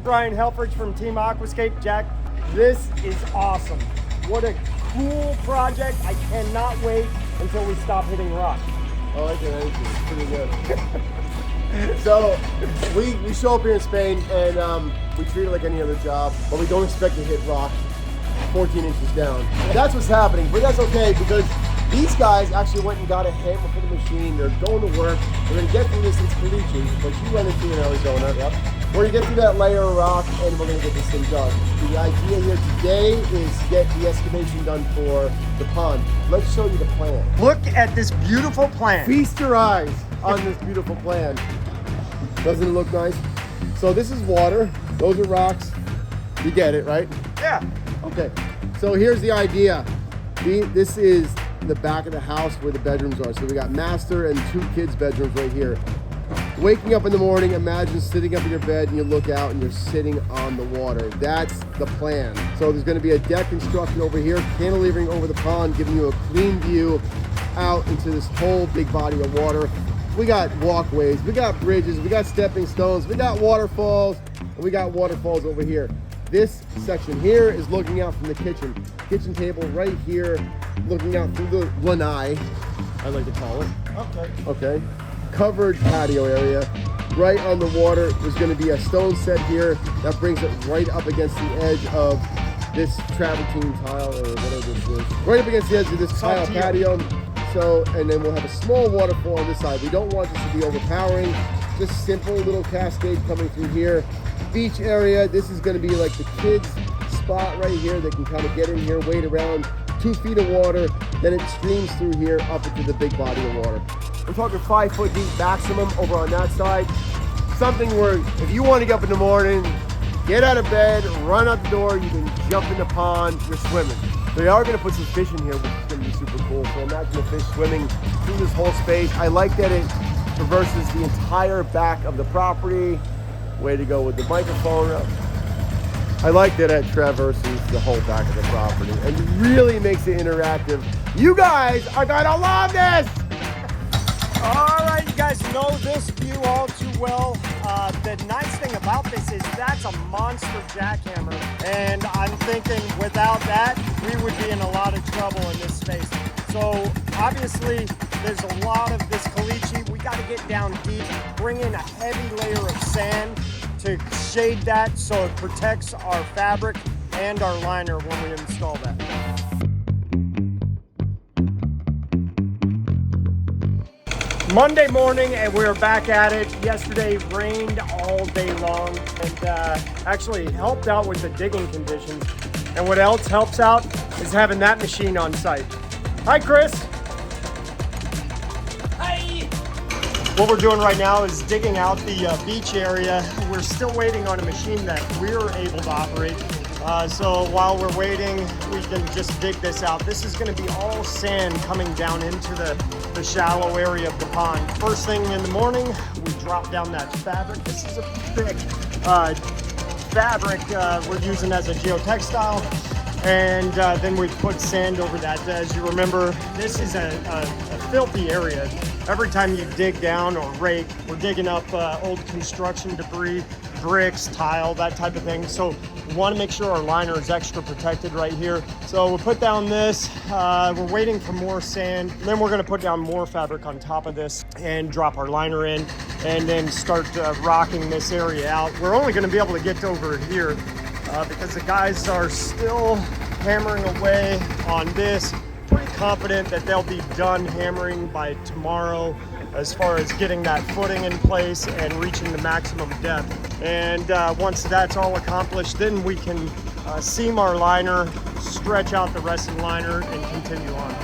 Brian Helfrich from Team AQUASCAPE. Jack, this is awesome. What a cool project. I cannot wait until we stop hitting rock. I like it. It's pretty good. So we show up here in Spain and we treat it like any other job, but we don't expect to hit rock 14 inches down. That's what's happening, but that's okay because these guys actually went and got a hammer for the machine. They're going to work. They're going to get through this. It's caliche, but you run into in Arizona. Yep. We're going to get through that layer of rock and we're going to get this thing done. The idea here today is to get the excavation done for the pond. Let's show you the plan. Look at this beautiful plan. Feast your eyes on this beautiful plan. Doesn't it look nice? So this is water. Those are rocks. You get it, right? Yeah. Okay. So here's the idea. This is the back of the house where the bedrooms are. So we got master and 2 kids' bedrooms right here. Waking up in the morning, imagine sitting up in your bed and you look out and you're sitting on the water. That's the plan. So there's going to be a deck construction over here, cantilevering over the pond, giving you a clean view out into this whole big body of water. We got walkways, we got bridges, we got stepping stones, we got waterfalls, and we got waterfalls over here. This section here is looking out from the kitchen table right here, looking out through the lanai, I like to call it. Okay. Covered patio area. Right on the water, there's going to be a stone set here that brings it right up against the edge of this travertine tile, or whatever this is. Right up against the edge of this tile patio. So, and then we'll have a small waterfall on this side. We don't want this to be overpowering. Just simple little cascade coming through here. Beach area. This is going to be like the kids' spot right here. They can kind of get in here, wade around. 2 feet of water. Then it streams through here up into the big body of water. We're talking 5 foot deep maximum over on that side. Something where if you want to get up in the morning, get out of bed, run out the door, you can jump in the pond, you're swimming. They are going to put some fish in here, which is going to be super cool. So imagine the fish swimming through this whole space. I like that it traverses the entire back of the property. Way to go with the microphone. I like that it traverses the whole back of the property and really makes it interactive. You guys are going to love this! All right, you guys know this view all too well. The nice thing about this is that's a monster jackhammer, and I'm thinking without that, we would be in a lot of trouble in this space. So obviously, there's a lot of this caliche. We got to get down deep, bring in a heavy layer of sand to shade that so it protects our fabric and our liner when we install that. Monday morning and we're back at it. Yesterday rained all day long and actually helped out with the digging conditions. And what else helps out is having that machine on site. Hi, Chris. Hi. What we're doing right now is digging out the beach area. We're still waiting on a machine that we're able to operate. So while we're waiting, we can just dig this out. This is going to be all sand coming down into the shallow area of the pond. First thing in the morning, we drop down that fabric. This is a thick fabric we're using as a geotextile. And then we put sand over that. As you remember, this is a filthy area. Every time you dig down or rake, we're digging up old construction debris, bricks, tile, that type of thing. So we want to make sure our liner is extra protected right here. So we'll put down this, we're waiting for more sand. Then we're going to put down more fabric on top of this and drop our liner in and then start rocking this area out. We're only going to be able to get over here because the guys are still hammering away on this. Pretty confident that they'll be done hammering by tomorrow as far as getting that footing in place and reaching the maximum depth. And once that's all accomplished, then we can seam our liner, stretch out the rest of the liner, and continue on.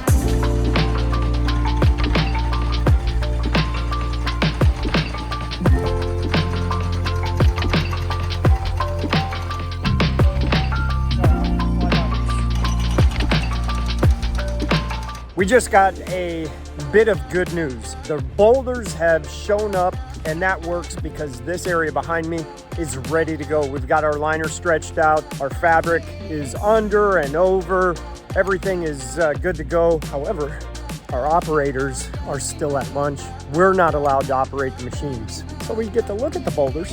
We just got a bit of good news. The boulders have shown up, and that works because this area behind me is ready to go. We've got our liner stretched out. Our fabric is under and over. Everything is good to go. However, our operators are still at lunch. We're not allowed to operate the machines. So we get to look at the boulders.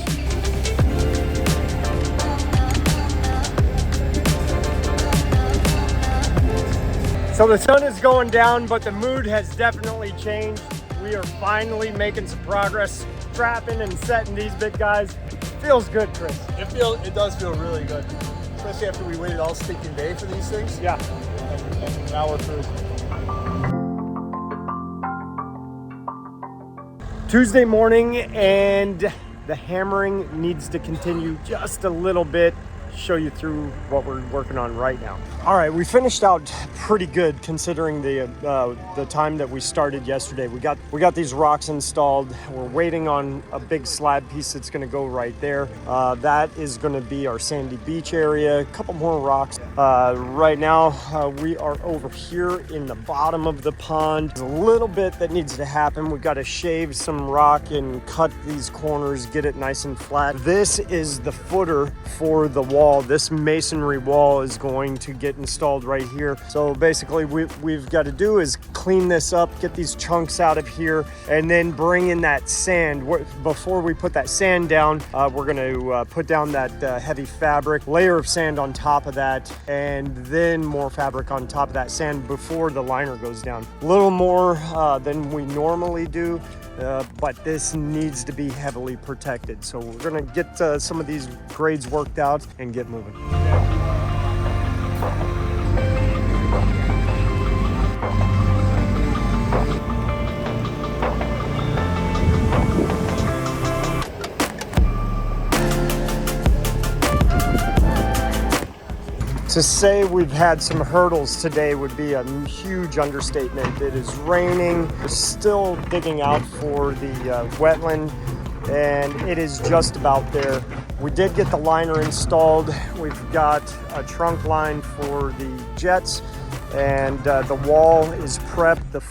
So the sun is going down, but the mood has definitely changed. We are finally making some progress, strapping and setting these big guys. Feels good, Chris. It does feel really good, especially after we waited all stinking day for these things. Yeah. And now we're cruising. Tuesday morning, and the hammering needs to continue just a little bit. Show you through what we're working on right now. All right, we finished out pretty good considering the time that we started yesterday. We got these rocks installed. We're waiting on a big slab piece that's going to go right there. That is going to be our sandy beach area. A couple more rocks. Right now, we are over here in the bottom of the pond. There's a little bit that needs to happen. We've got to shave some rock and cut these corners, get it nice and flat. This is the footer for the wall. This masonry wall is going to get installed right here. So basically we've got to do is clean this up, get these chunks out of here, and then bring in that sand. Before we put that sand down, we're going to put down that heavy fabric, layer of sand on top of that, and then more fabric on top of that sand before the liner goes down. A little more than we normally do. But this needs to be heavily protected. So we're gonna get some of these grades worked out and get moving. To say we've had some hurdles today would be a huge understatement. It is raining. We're still digging out for the wetland, and it is just about there. We did get the liner installed. We've got a trunk line for the jets, and the wall is prepped. The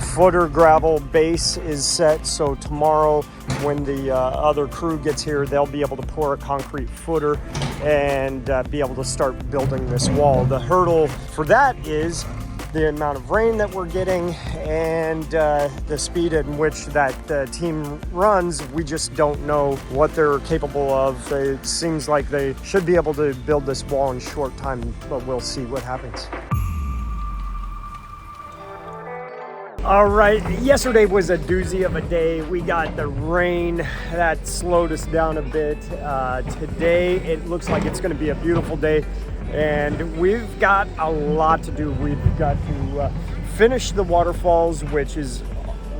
footer gravel base is set. So tomorrow, when the other crew gets here, they'll be able to pour a concrete footer and be able to start building this wall. The hurdle for that is the amount of rain that we're getting and the speed at which that team runs. We just don't know what they're capable of. It seems like they should be able to build this wall in short time, but we'll see what happens. All right, yesterday was a doozy of a day. We got the rain that slowed us down a bit. Today, it looks like it's gonna be a beautiful day, and we've got a lot to do. We've got to finish the waterfalls, which is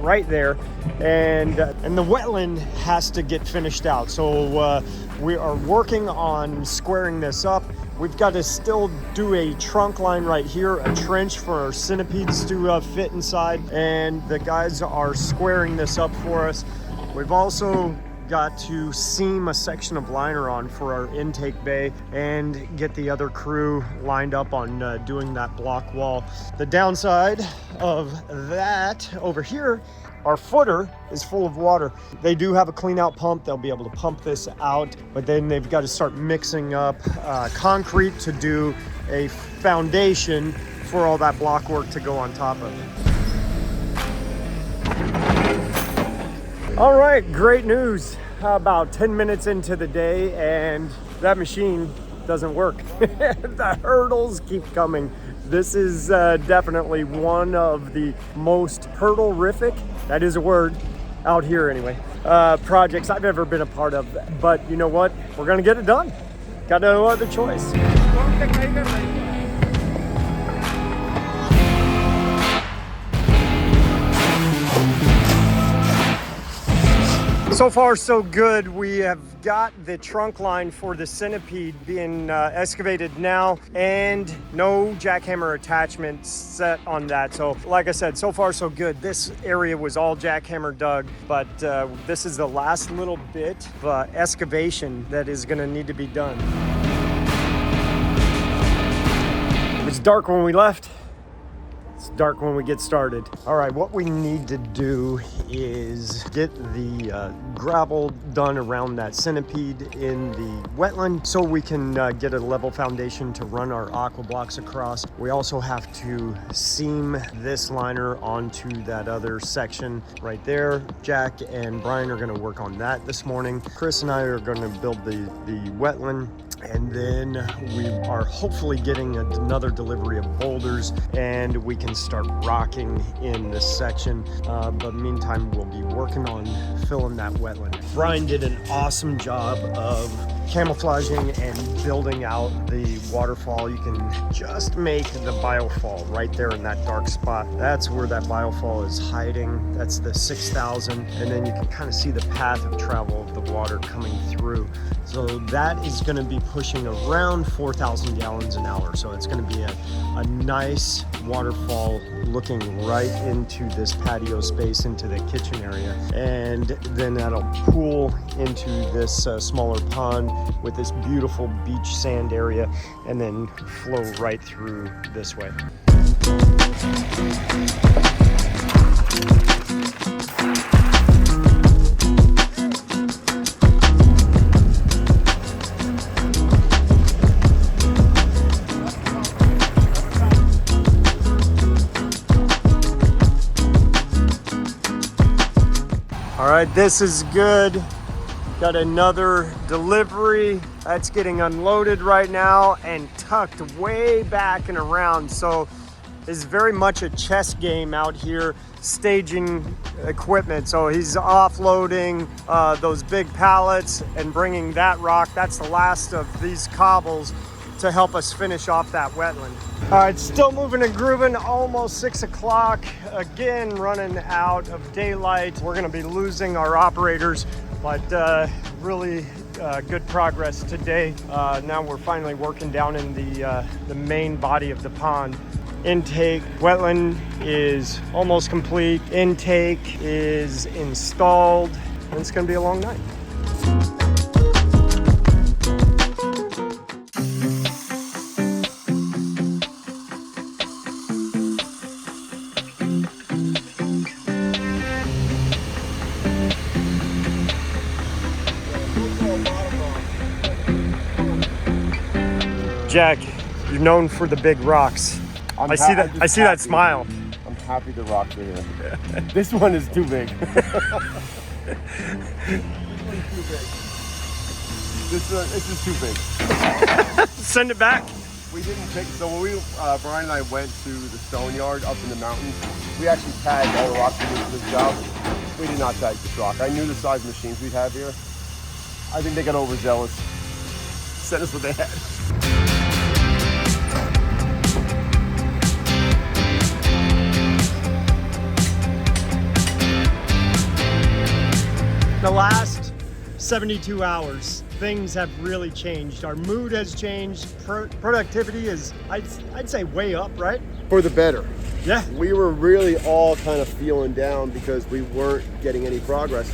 right there, and the wetland has to get finished out. So we are working on squaring this up. We've got to still do a trunk line right here, a trench for our centipedes to fit inside, and the guys are squaring this up for us. We've also got to seam a section of liner on for our intake bay and get the other crew lined up on doing that block wall. The downside of that over here, our footer is full of water. They do have a clean out pump. They'll be able to pump this out, but then they've got to start mixing up concrete to do a foundation for all that block work to go on top of it. All right, great news. About 10 minutes into the day and that machine doesn't work. The hurdles keep coming. This is definitely one of the most hurdle-rific, that is a word, out here anyway, projects I've ever been a part of. But you know what? We're gonna get it done. Got no other choice. So far, so good. We have got the trunk line for the centipede being excavated now, and no jackhammer attachment set on that. So like I said, so far, so good. This area was all jackhammer dug, but this is the last little bit of excavation that is gonna need to be done. It was dark when we left. It's dark when we get started. All right, what we need to do is get the gravel done around that centipede in the wetland so we can get a level foundation to run our aqua blocks across. We also have to seam this liner onto that other section right there. Jack and Brian are gonna work on that this morning. Chris and I are gonna build the wetland, and then we are hopefully getting another delivery of boulders, and we can start rocking in this section. But meantime, we'll be working on filling that wetland. Brian did an awesome job of camouflaging and building out the waterfall. You can just make the biofall right there in that dark spot. That's where that biofall is hiding. That's the 6,000, and then you can kind of see the path of travel of the water coming through. So that is going to be pushing around 4,000 gallons an hour. So it's going to be a nice waterfall looking right into this patio space, into the kitchen area, and then that'll pool into this smaller pond with this beautiful beach sand area, and then flow right through this way. All right, this is good. Got another delivery that's getting unloaded right now and tucked way back and around. So it's very much a chess game out here, staging equipment. So he's offloading those big pallets and bringing that rock. That's the last of these cobbles to help us finish off that wetland. All right, still moving and grooving, almost 6 o'clock. Again, running out of daylight. We're gonna be losing our operators, but really good progress today. Now we're finally working down in the main body of the pond. Intake, wetland is almost complete. Intake is installed, and it's gonna be a long night. Jack, you're known for the big rocks. I see that smile. I'm happy the rocks are here. This one is too big. This is too big. Send it back. We didn't pick, so when Brian and I went to the stone yard up in the mountains, we actually tagged all the rocks we did for this job. We did not tag this rock. I knew the size of machines we'd have here. I think they got overzealous. Sent us what they had. The last 72 hours, things have really changed. Our mood has changed. Productivity is, I'd say, way up, right? For the better. Yeah. We were really all kind of feeling down because we weren't getting any progress.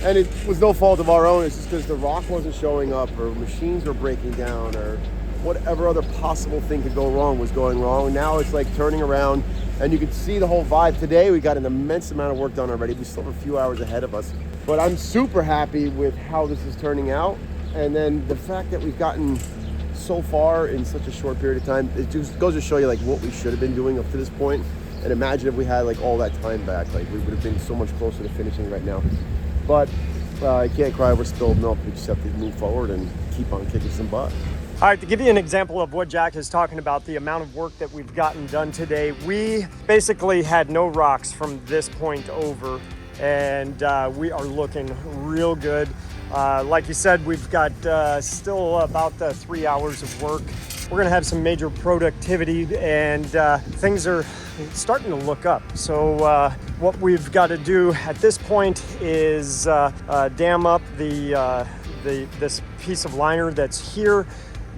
And it was no fault of our own. It's just because the rock wasn't showing up, or machines were breaking down, or whatever other possible thing could go wrong was going wrong. Now it's like turning around, and you can see the whole vibe. Today we got an immense amount of work done already. We still have a few hours ahead of us. But I'm super happy with how this is turning out. And then the fact that we've gotten so far in such a short period of time, it just goes to show you like what we should have been doing up to this point. And imagine if we had like all that time back, like we would have been so much closer to finishing right now. But I can't cry over spilled milk. We just have to move forward and keep on kicking some butt. All right, to give you an example of what Jack is talking about, the amount of work that we've gotten done today, we basically had no rocks from this point over, and we are looking real good. Like you said, we've got still about 3 hours of work. We're gonna have some major productivity, and things are starting to look up. So what we've got to do at this point is dam up this piece of liner that's here.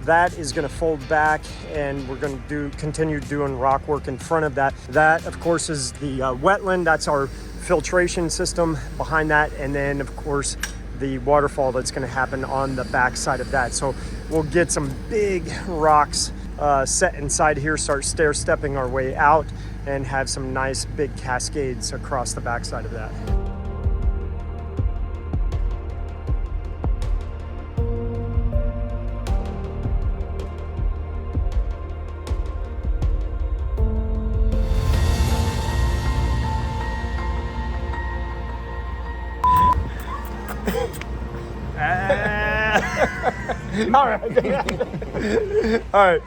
That is going to fold back, and we're going to continue doing rock work in front of that. That, of course, is the wetland. That's our filtration system behind that, and then, of course, the waterfall that's going to happen on the back side of that. So we'll get some big rocks set inside here, start stair-stepping our way out, and have some nice big cascades across the backside of that. All right. All right.